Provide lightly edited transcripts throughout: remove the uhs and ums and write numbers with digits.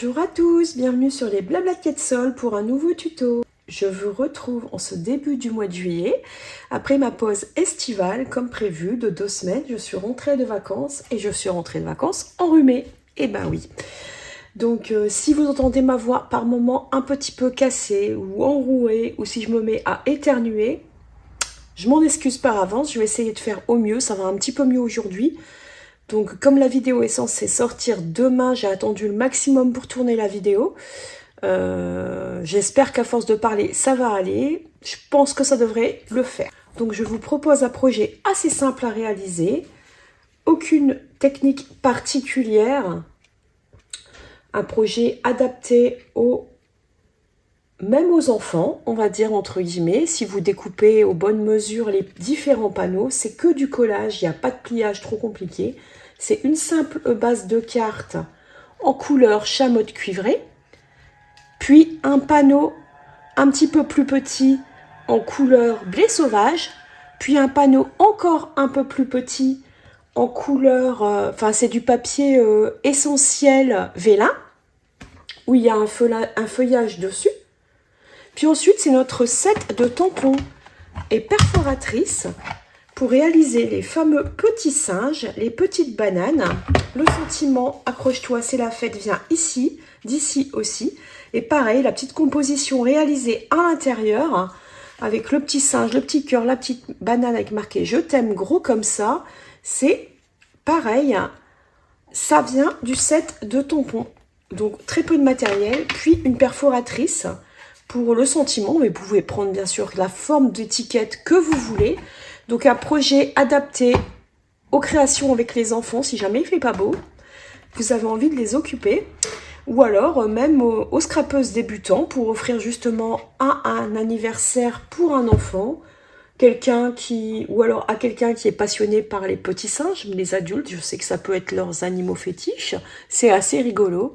Bonjour à tous, bienvenue sur les Blabla de Quetzal pour un nouveau tuto. Je vous retrouve en ce début du mois de juillet, après ma pause estivale, comme prévu, de 2 semaines. Je suis rentrée de vacances et je suis rentrée de vacances enrhumée. Eh ben oui. Donc si vous entendez ma voix par moments un petit peu cassée ou enrouée, ou si je me mets à éternuer, je m'en excuse par avance, je vais essayer de faire au mieux, ça va un petit peu mieux aujourd'hui. Donc comme la vidéo est censée sortir demain, j'ai attendu le maximum pour tourner la vidéo. J'espère qu'à force de parler, ça va aller. Je pense que ça devrait le faire. Donc je vous propose un projet assez simple à réaliser. Aucune technique particulière. Un projet adapté même aux enfants, on va dire entre guillemets. Si vous découpez aux bonnes mesures les différents panneaux, c'est que du collage, il n'y a pas de pliage trop compliqué. C'est une simple base de cartes en couleur chamotte cuivrée, puis un panneau un petit peu plus petit en couleur blé sauvage, puis un panneau encore un peu plus petit en couleur, c'est du papier essentiel vélin, où il y a un feuillage dessus. Puis ensuite, c'est notre set de tampons et perforatrices pour réaliser les fameux petits singes, les petites bananes. Le sentiment, accroche-toi, c'est la fête, vient ici, d'ici aussi. Et pareil, la petite composition réalisée à l'intérieur, avec le petit singe, le petit cœur, la petite banane avec marqué « Je t'aime » gros comme ça. C'est pareil, ça vient du set de tampons. Donc très peu de matériel, puis une perforatrice pour le sentiment. Mais vous pouvez prendre bien sûr la forme d'étiquette que vous voulez. Donc un projet adapté aux créations avec les enfants, si jamais il fait pas beau, vous avez envie de les occuper. Ou alors même aux scrapeuses débutants pour offrir justement un anniversaire pour un enfant. Ou alors à quelqu'un qui est passionné par les petits singes, les adultes, je sais que ça peut être leurs animaux fétiches. C'est assez rigolo.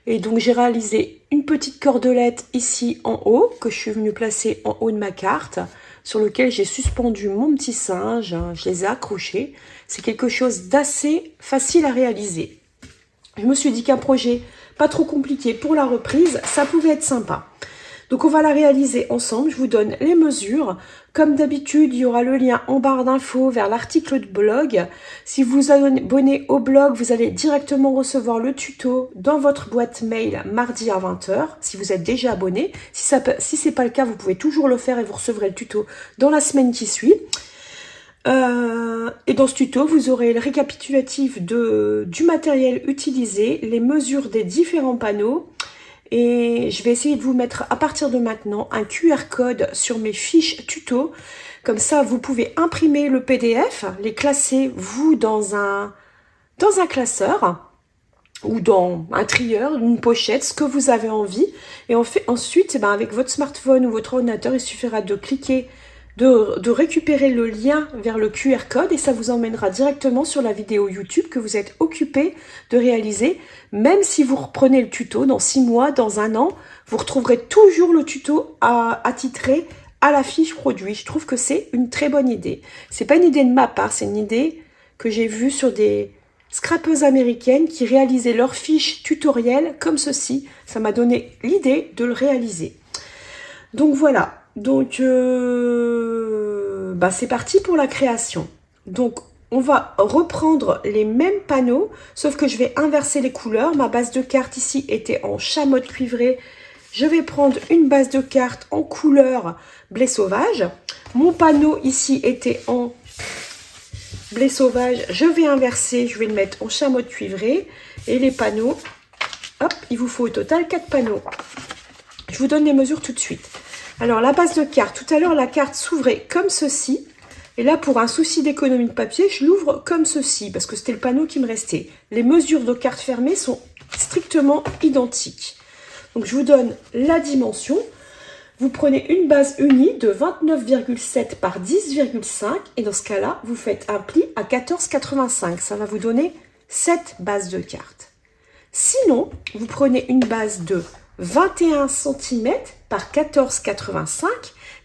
Et donc j'ai réalisé une petite cordelette ici en haut, que je suis venue placer en haut de ma carte, sur lequel j'ai suspendu mon petit singe, je les ai accrochés. C'est quelque chose d'assez facile à réaliser. Je me suis dit qu'un projet pas trop compliqué pour la reprise, ça pouvait être sympa. Donc on va la réaliser ensemble, je vous donne les mesures. Comme d'habitude, il y aura le lien en barre d'infos vers l'article de blog. Si vous vous abonnez au blog, vous allez directement recevoir le tuto dans votre boîte mail mardi à 20 h, si vous êtes déjà abonné. Si ce n'est pas le cas, vous pouvez toujours le faire et vous recevrez le tuto dans la semaine qui suit. Et dans ce tuto, vous aurez le récapitulatif du matériel utilisé, les mesures des différents panneaux. Et je vais essayer de vous mettre à partir de maintenant un QR code sur mes fiches tuto. Comme ça, vous pouvez imprimer le PDF, les classer, vous, dans un classeur ou dans un trieur, une pochette, ce que vous avez envie. Et ensuite, avec votre smartphone ou votre ordinateur, il suffira de cliquer, de récupérer le lien vers le QR code et ça vous emmènera directement sur la vidéo YouTube que vous êtes occupé de réaliser. Même si vous reprenez le tuto dans 6 mois, dans 1 an, vous retrouverez toujours le tuto attitré à la fiche produit. Je trouve que c'est une très bonne idée. C'est pas une idée de ma part, c'est une idée que j'ai vue sur des scrapeuses américaines qui réalisaient leurs fiches tutoriels comme ceci. Ça m'a donné l'idée de le réaliser. Donc voilà. Donc, c'est parti pour la création. Donc, on va reprendre les mêmes panneaux, sauf que je vais inverser les couleurs. Ma base de carte ici était en chamotte cuivrée. Je vais prendre une base de carte en couleur blé sauvage. Mon panneau ici était en blé sauvage. Je vais inverser, je vais le mettre en chamotte cuivrée. Et les panneaux, hop, il vous faut au total 4 panneaux. Je vous donne les mesures tout de suite. Alors, la base de carte, tout à l'heure, la carte s'ouvrait comme ceci. Et là, pour un souci d'économie de papier, je l'ouvre comme ceci, parce que c'était le panneau qui me restait. Les mesures de carte fermée sont strictement identiques. Donc, je vous donne la dimension. Vous prenez une base unie de 29,7 par 10,5. Et dans ce cas-là, vous faites un pli à 14,85. Ça va vous donner 7 bases de carte. Sinon, vous prenez une base de 21 cm par 14,85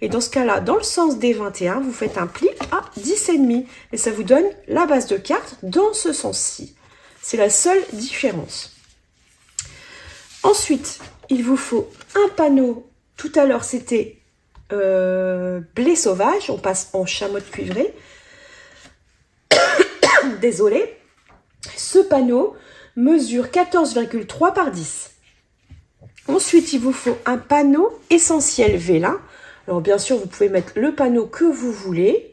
et dans ce cas-là, dans le sens des 21, vous faites un pli à 10,5 et ça vous donne la base de carte dans ce sens-ci. C'est la seule différence. Ensuite, il vous faut un panneau. Tout à l'heure, c'était blé sauvage. On passe en chamotte cuivrée. Désolée. Ce panneau mesure 14,3 par 10. Ensuite, il vous faut un panneau essentiel vélin. Alors, bien sûr, vous pouvez mettre le panneau que vous voulez.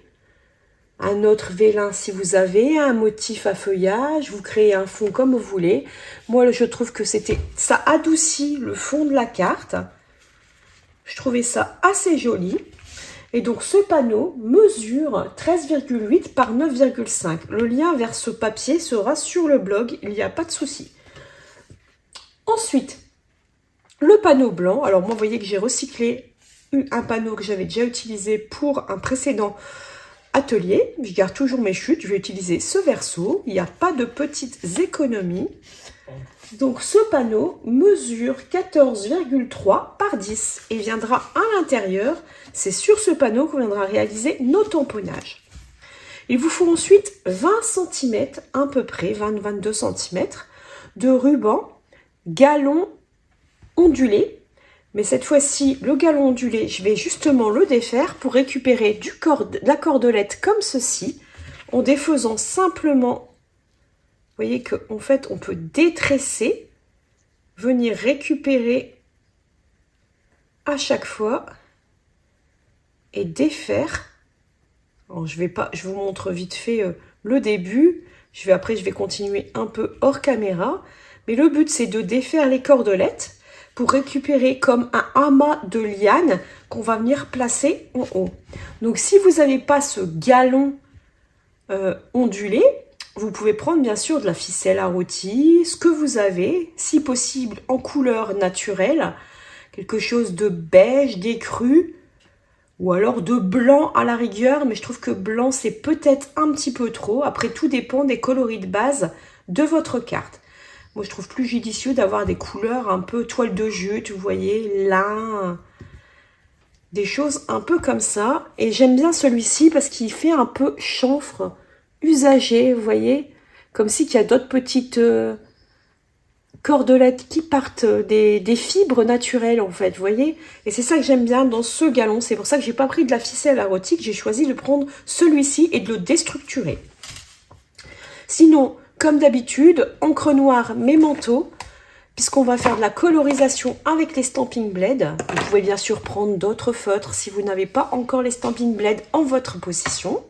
Un autre vélin si vous avez, un motif à feuillage, vous créez un fond comme vous voulez. Moi, je trouve que ça adoucit le fond de la carte. Je trouvais ça assez joli. Et donc, ce panneau mesure 13,8 par 9,5. Le lien vers ce papier sera sur le blog, il n'y a pas de souci. Ensuite, le panneau blanc. Alors, moi, vous voyez que j'ai recyclé un panneau que j'avais déjà utilisé pour un précédent atelier. Je garde toujours mes chutes. Je vais utiliser ce verso. Il n'y a pas de petites économies. Donc, ce panneau mesure 14,3 par 10 et viendra à l'intérieur. C'est sur ce panneau qu'on viendra réaliser nos tamponnages. Il vous faut ensuite 20 cm, à peu près 20-22 cm de ruban galon ondulé. Mais cette fois-ci, le galon ondulé, je vais justement le défaire pour récupérer de la cordelette comme ceci, en défaisant simplement. Vous voyez qu'en fait, on peut détresser, venir récupérer à chaque fois et défaire. Alors, je vous montre vite fait le début. Après, je vais continuer un peu hors caméra. Mais le but, c'est de défaire les cordelettes pour récupérer comme un amas de lianes qu'on va venir placer en haut. Donc, si vous n'avez pas ce galon ondulé, vous pouvez prendre bien sûr de la ficelle à rôti, ce que vous avez, si possible en couleur naturelle, quelque chose de beige, d'écru, ou alors de blanc à la rigueur, mais je trouve que blanc c'est peut-être un petit peu trop. Après, tout dépend des coloris de base de votre carte. Moi, je trouve plus judicieux d'avoir des couleurs un peu toile de jute, vous voyez, lin, des choses un peu comme ça. Et j'aime bien celui-ci parce qu'il fait un peu chanfre, usagé, vous voyez, comme si il y a d'autres petites cordelettes qui partent des fibres naturelles, en fait, vous voyez. Et c'est ça que j'aime bien dans ce galon. C'est pour ça que j'ai pas pris de la ficelle arotique, j'ai choisi de prendre celui-ci et de le déstructurer. Sinon, comme d'habitude, encre noire Memento, puisqu'on va faire de la colorisation avec les Stampin' Blade. Vous pouvez bien sûr prendre d'autres feutres si vous n'avez pas encore les Stampin' Blade en votre possession.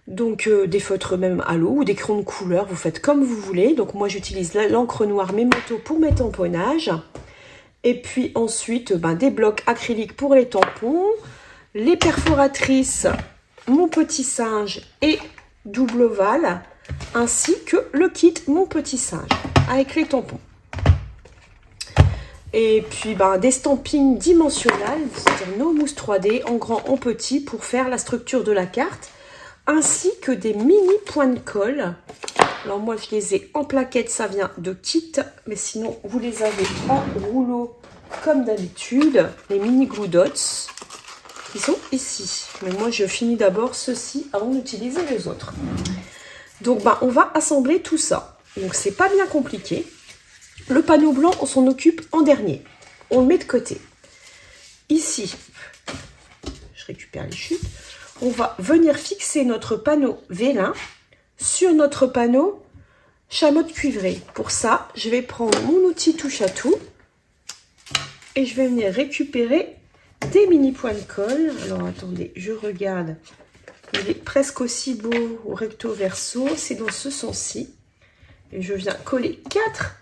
Donc des feutres même à l'eau ou des crayons de couleur, vous faites comme vous voulez. Donc moi j'utilise l'encre noire Memento pour mes tamponnages. Et puis ensuite des blocs acryliques pour les tampons, les perforatrices, mon petit singe et double ovale, ainsi que le kit mon petit singe avec les tampons. Et puis des stampings dimensionnels, c'est-à-dire nos mousses 3D en grand, en petit pour faire la structure de la carte, ainsi que des mini points de colle. Alors moi je les ai en plaquettes, ça vient de Kit, mais sinon vous les avez en rouleau comme d'habitude, les mini glue dots qui sont ici. Mais moi je finis d'abord ceci avant d'utiliser les autres. Donc on va assembler tout ça. Donc c'est pas bien compliqué. Le panneau blanc, on s'en occupe en dernier. On le met de côté. Ici, je récupère les chutes. On va venir fixer notre panneau vélin sur notre panneau chamotte cuivrée. Pour ça, je vais prendre mon outil touche à tout et je vais venir récupérer des mini points de colle. Alors attendez, je regarde. Il est presque aussi beau au recto verso. C'est dans ce sens-ci. Et je viens coller 4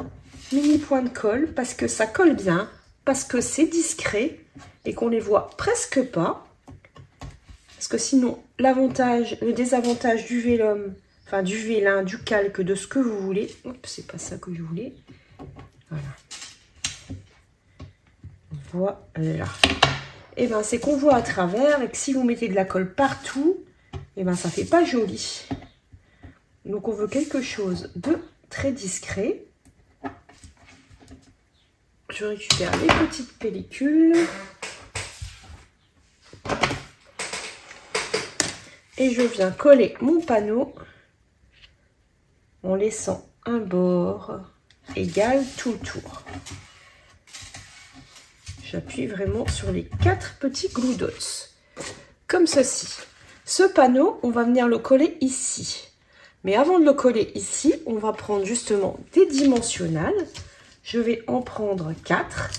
mini points de colle parce que ça colle bien, parce que c'est discret et qu'on les voit presque pas. Parce que sinon, l'avantage, le désavantage du vélum, enfin du vélin, du calque, de ce que vous voulez. Hop, c'est pas ça que je voulais. Voilà. Voilà. Et c'est qu'on voit à travers et que si vous mettez de la colle partout, ça fait pas joli. Donc on veut quelque chose de très discret. Je récupère les petites pellicules. Et je viens coller mon panneau en laissant un bord égal tout le tour. J'appuie vraiment sur les 4 petits glue dots, comme ceci. Ce panneau, on va venir le coller ici. Mais avant de le coller ici, on va prendre justement des dimensionnels. Je vais en prendre 4.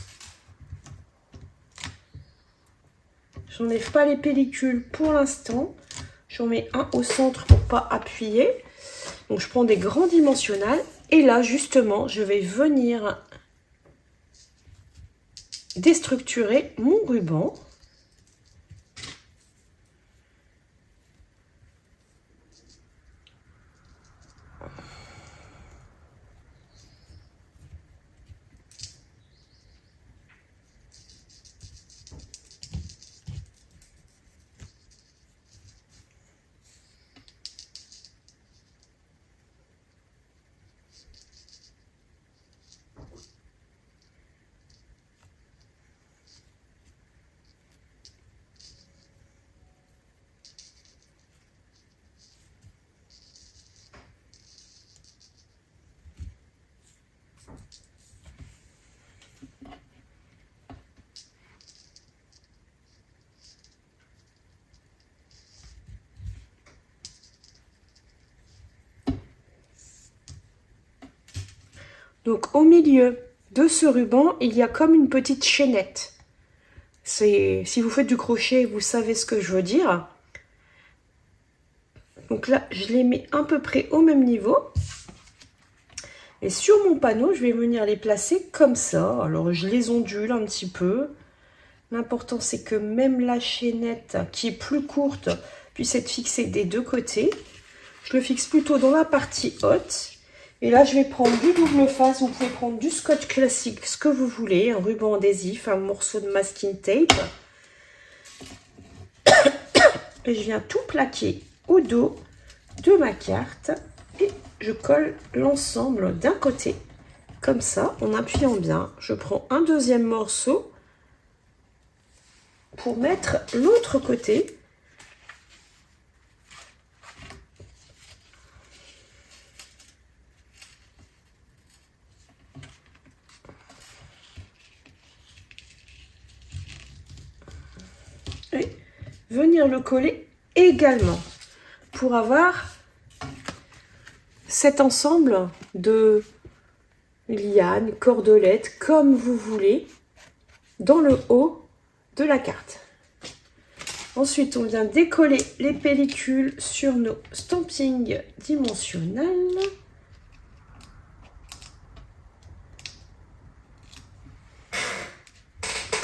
J'enlève pas les pellicules pour l'instant. J'en mets un au centre pour pas appuyer. Donc je prends des grands dimensionnels. Et là, justement, je vais venir déstructurer mon ruban. Donc au milieu de ce ruban, il y a comme une petite chaînette. Si vous faites du crochet, vous savez ce que je veux dire. Donc là, je les mets à peu près au même niveau. Et sur mon panneau, je vais venir les placer comme ça. Alors je les ondule un petit peu. L'important, c'est que même la chaînette, qui est plus courte, puisse être fixée des deux côtés. Je le fixe plutôt dans la partie haute. Et là, je vais prendre du double face. Vous pouvez prendre du scotch classique, ce que vous voulez. Un ruban adhésif, un morceau de masking tape. Et je viens tout plaquer au dos de ma carte. Et je colle l'ensemble d'un côté. Comme ça, en appuyant bien. Je prends un deuxième morceau pour mettre l'autre côté. Et venir le coller également pour avoir cet ensemble de lianes, cordelettes, comme vous voulez, dans le haut de la carte. Ensuite, on vient décoller les pellicules sur nos stampings dimensionnels.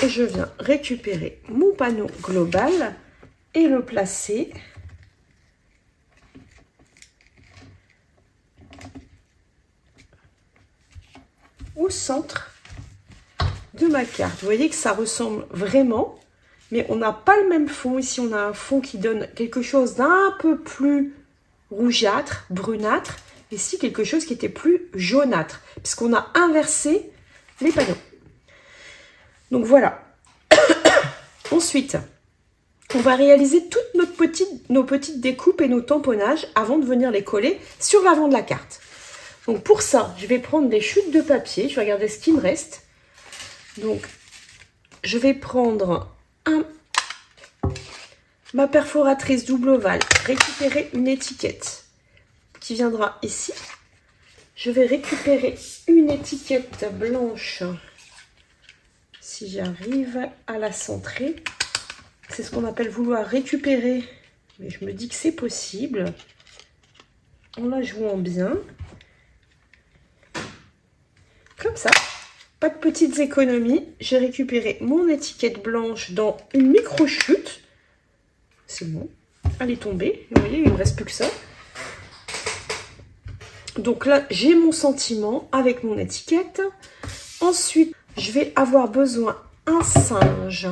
Et je viens récupérer mon panneau global et le placer au centre de ma carte. Vous voyez que ça ressemble vraiment, mais on n'a pas le même fond. Ici, on a un fond qui donne quelque chose d'un peu plus rougeâtre, brunâtre. Ici, quelque chose qui était plus jaunâtre, puisqu'on a inversé les panneaux. Donc voilà. Ensuite, on va réaliser toutes nos petites découpes et nos tamponnages avant de venir les coller sur l'avant de la carte. Donc pour ça, je vais prendre des chutes de papier. Je vais regarder ce qui me reste. Donc, je vais prendre ma perforatrice double ovale, récupérer une étiquette qui viendra ici. Je vais récupérer une étiquette blanche. Si j'arrive à la centrer, c'est ce qu'on appelle vouloir récupérer, mais je me dis que c'est possible en la jouant bien, comme ça. Pas de petites économies, j'ai récupéré mon étiquette blanche dans une micro chute. C'est bon, elle est tombée, vous voyez, il ne me reste plus que ça. Donc là, j'ai mon sentiment avec mon étiquette. Ensuite, je vais avoir besoin d'un singe.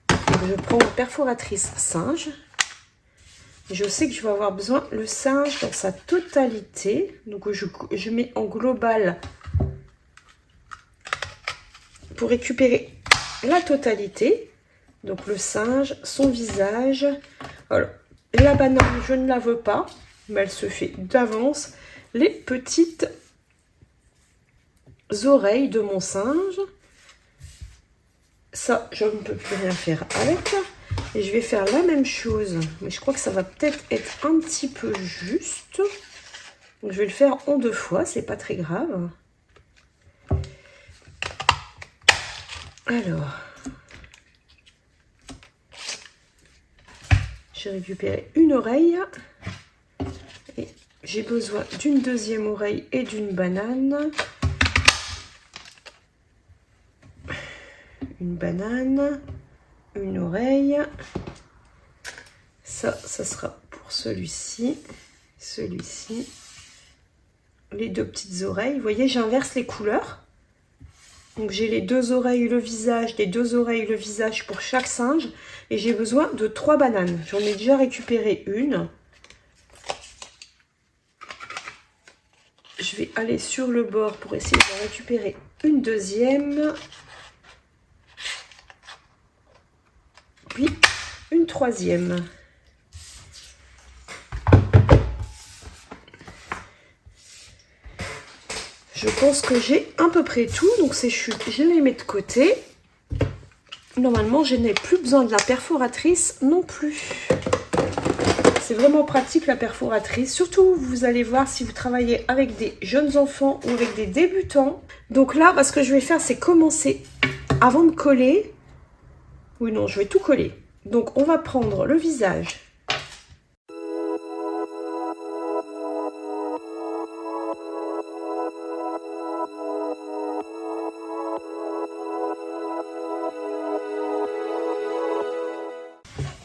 Donc, je prends une perforatrice singe. Je sais que je vais avoir besoin le singe dans sa totalité. Donc, je mets en global pour récupérer la totalité. Donc, le singe, son visage. Alors, la banane, je ne la veux pas, mais elle se fait d'avance. Les petites oreilles de mon singe. Ça, je ne peux plus rien faire avec. Et je vais faire la même chose. Mais je crois que ça va peut-être être un petit peu juste. Donc, je vais le faire en 2 fois. C'est pas très grave. Alors. J'ai récupéré une oreille. Et j'ai besoin d'une deuxième oreille et d'une banane. Une banane, une oreille. Ça sera pour celui-ci, celui-ci. Les 2 petites oreilles. Vous voyez, j'inverse les couleurs. Donc j'ai les 2 oreilles, le visage, les 2 oreilles, le visage pour chaque singe. Et j'ai besoin de 3 bananes. J'en ai déjà récupéré une. Je vais aller sur le bord pour essayer de récupérer une deuxième. Puis une troisième. Je pense que j'ai à peu près tout. Donc ces chutes, je les mets de côté. Normalement, je n'ai plus besoin de la perforatrice non plus. C'est vraiment pratique la perforatrice. Surtout, vous allez voir si vous travaillez avec des jeunes enfants ou avec des débutants. Donc là, ce que je vais faire, c'est commencer avant de coller. Oui, non, je vais tout coller. Donc, on va prendre le visage.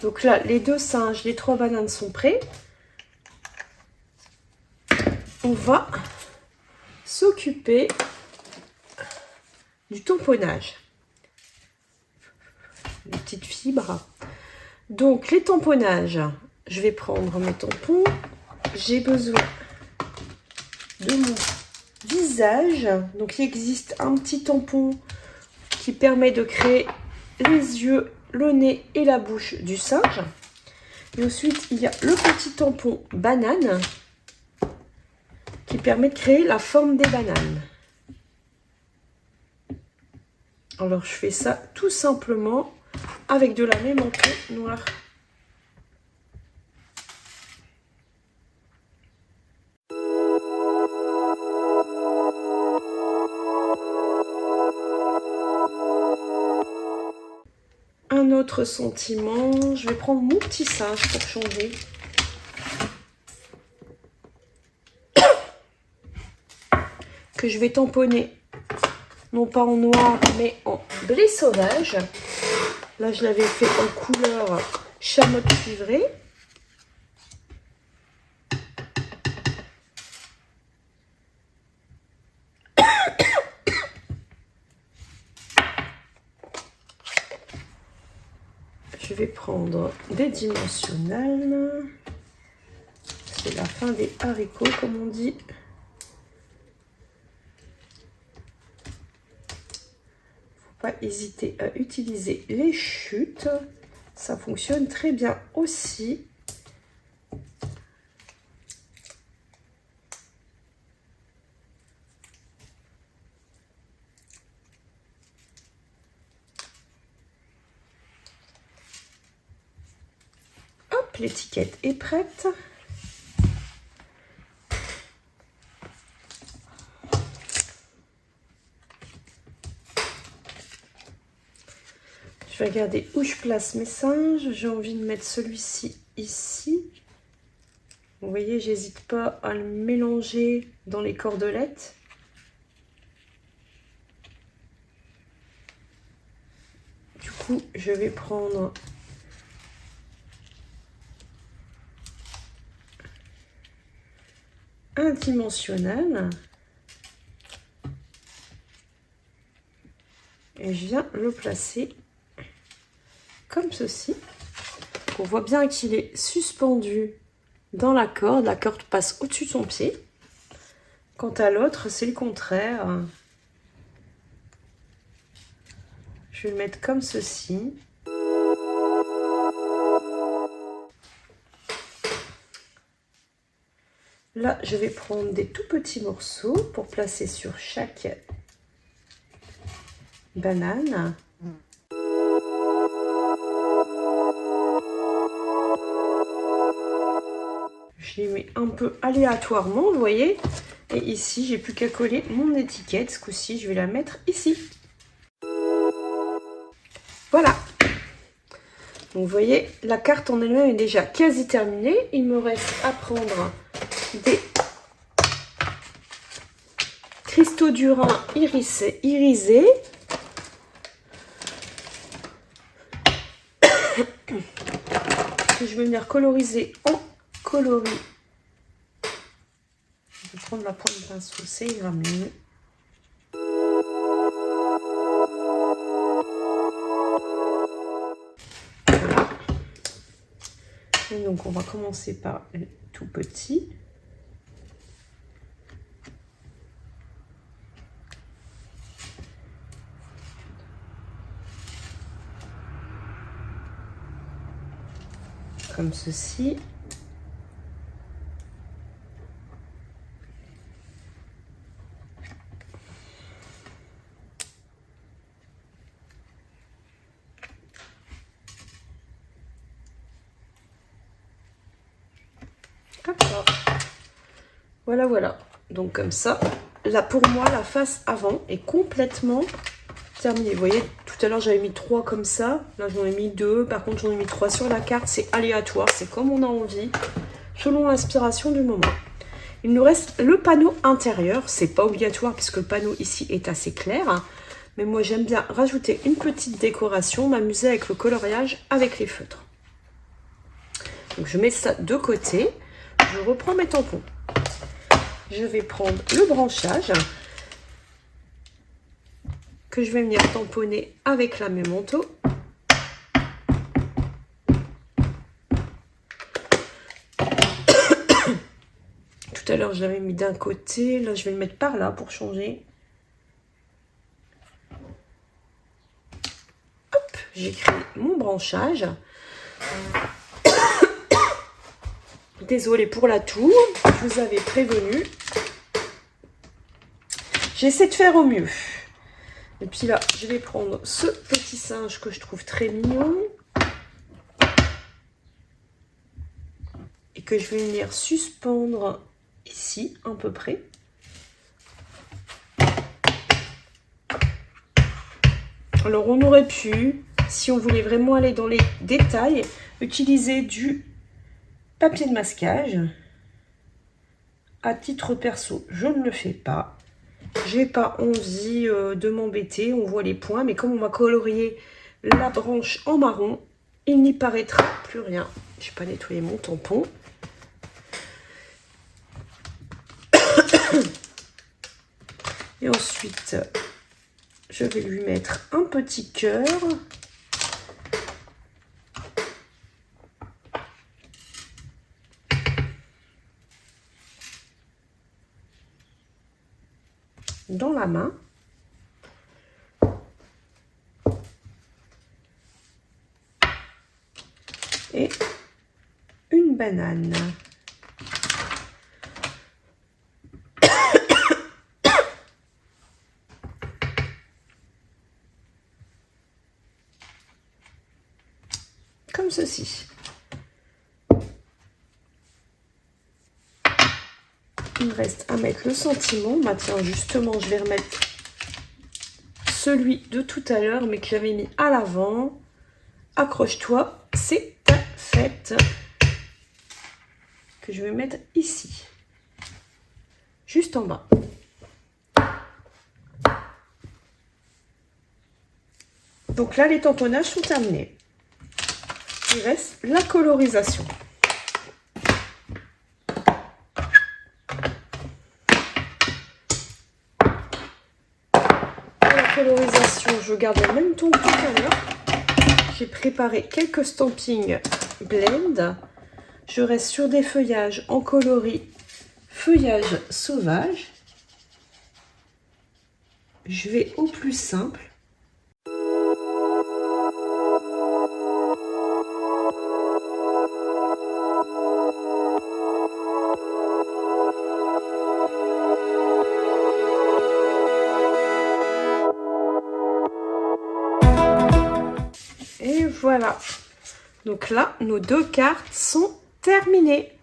Donc là, les 2 singes, les 3 bananes sont prêts. On va s'occuper du tamponnage. Les petites fibres. Donc, les tamponnages, je vais prendre mes tampons. J'ai besoin de mon visage. Donc, il existe un petit tampon qui permet de créer les yeux, le nez et la bouche du singe. Et ensuite, il y a le petit tampon banane qui permet de créer la forme des bananes. Alors, je fais ça tout simplement avec de la mémenton noire. Un autre sentiment, je vais prendre mon petit singe pour changer. Que je vais tamponner, non pas en noir, mais en blé sauvage. Là, je l'avais fait en couleur chamotte cuivrée. Je vais prendre des dimensionnels. C'est la fin des haricots, comme on dit. Pas hésiter à utiliser les chutes, ça fonctionne très bien aussi. Hop, l'étiquette est prête. Je vais regarder où je place mes singes. J'ai envie de mettre celui-ci ici. Vous voyez, j'hésite pas à le mélanger dans les cordelettes. Du coup, je vais prendre un dimensionnel. Et je viens le placer comme ceci. On voit bien qu'il est suspendu dans la corde passe au-dessus de son pied. Quant à l'autre, c'est le contraire. Je vais le mettre comme ceci. Là, je vais prendre des tout petits morceaux pour placer sur chaque banane. Je les mets un peu aléatoirement, vous voyez. Et ici, j'ai plus qu'à coller mon étiquette. Ce coup-ci, je vais la mettre ici. Voilà. Donc, vous voyez, la carte en elle-même est déjà quasi terminée. Il me reste à prendre des cristaux d'Urin irisés. Que je vais venir coloriser en coloris. Je vais prendre la pointe de pinceau, ça ira mieux. Voilà. Et donc on va commencer par le tout petit. Comme ceci. D'accord. Voilà, voilà. Donc comme ça, là pour moi, la face avant est complètement terminée. Vous voyez, tout à l'heure j'avais mis 3 comme ça. Là j'en ai mis 2. Par contre j'en ai mis 3 sur la carte. C'est aléatoire, c'est comme on a envie, selon l'inspiration du moment. Il nous reste le panneau intérieur. C'est pas obligatoire puisque le panneau ici est assez clair. Mais moi j'aime bien rajouter une petite décoration, m'amuser avec le coloriage avec les feutres. Donc je mets ça de côté. Je reprends mes tampons. Je vais prendre le branchage que je vais venir tamponner avec la même manteau. Tout à l'heure, je l'avais mis d'un côté. Là, je vais le mettre par là pour changer. Hop, j'ai créé mon branchage. Désolée pour la toux, je vous avais prévenu. J'essaie de faire au mieux. Et puis là, je vais prendre ce petit singe que je trouve très mignon. Et que je vais venir suspendre ici, à peu près. Alors, on aurait pu, si on voulait vraiment aller dans les détails, utiliser du papier de masquage. À titre perso, je ne le fais pas. J'ai pas envie de m'embêter. On voit les points, mais comme on va colorier la branche en marron, il n'y paraîtra plus rien. Je n'ai pas nettoyé mon tampon. Et ensuite, je vais lui mettre un petit cœur. Dans la main. Et une banane. Comme ceci. Il me reste à mettre le sentiment. Bah tiens, justement, je vais remettre celui de tout à l'heure, mais que j'avais mis à l'avant. Accroche-toi, c'est ta fête. Que je vais mettre ici. Juste en bas. Donc là, les tamponnages sont terminés. Il reste la colorisation. Pour la colorisation, je garde le même ton que tout à l'heure. J'ai préparé quelques stampings blend. Je reste sur des feuillages en coloris feuillage sauvage. Je vais au plus simple. Et voilà. Donc là, nos deux cartes sont terminées.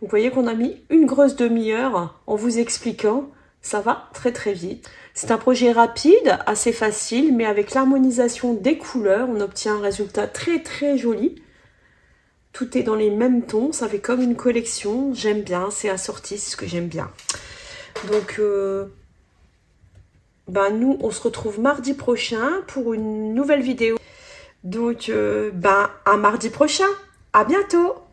vous voyez qu'on a mis une grosse demi-heure en vous expliquant. Ça va très très vite. C'est un projet rapide, assez facile, mais avec l'harmonisation des couleurs, on obtient un résultat très très joli. Tout est dans les mêmes tons, ça fait comme une collection. J'aime bien, c'est assorti, c'est ce que j'aime bien. Donc, nous, on se retrouve mardi prochain pour une nouvelle vidéo. Donc, à mardi prochain. À bientôt!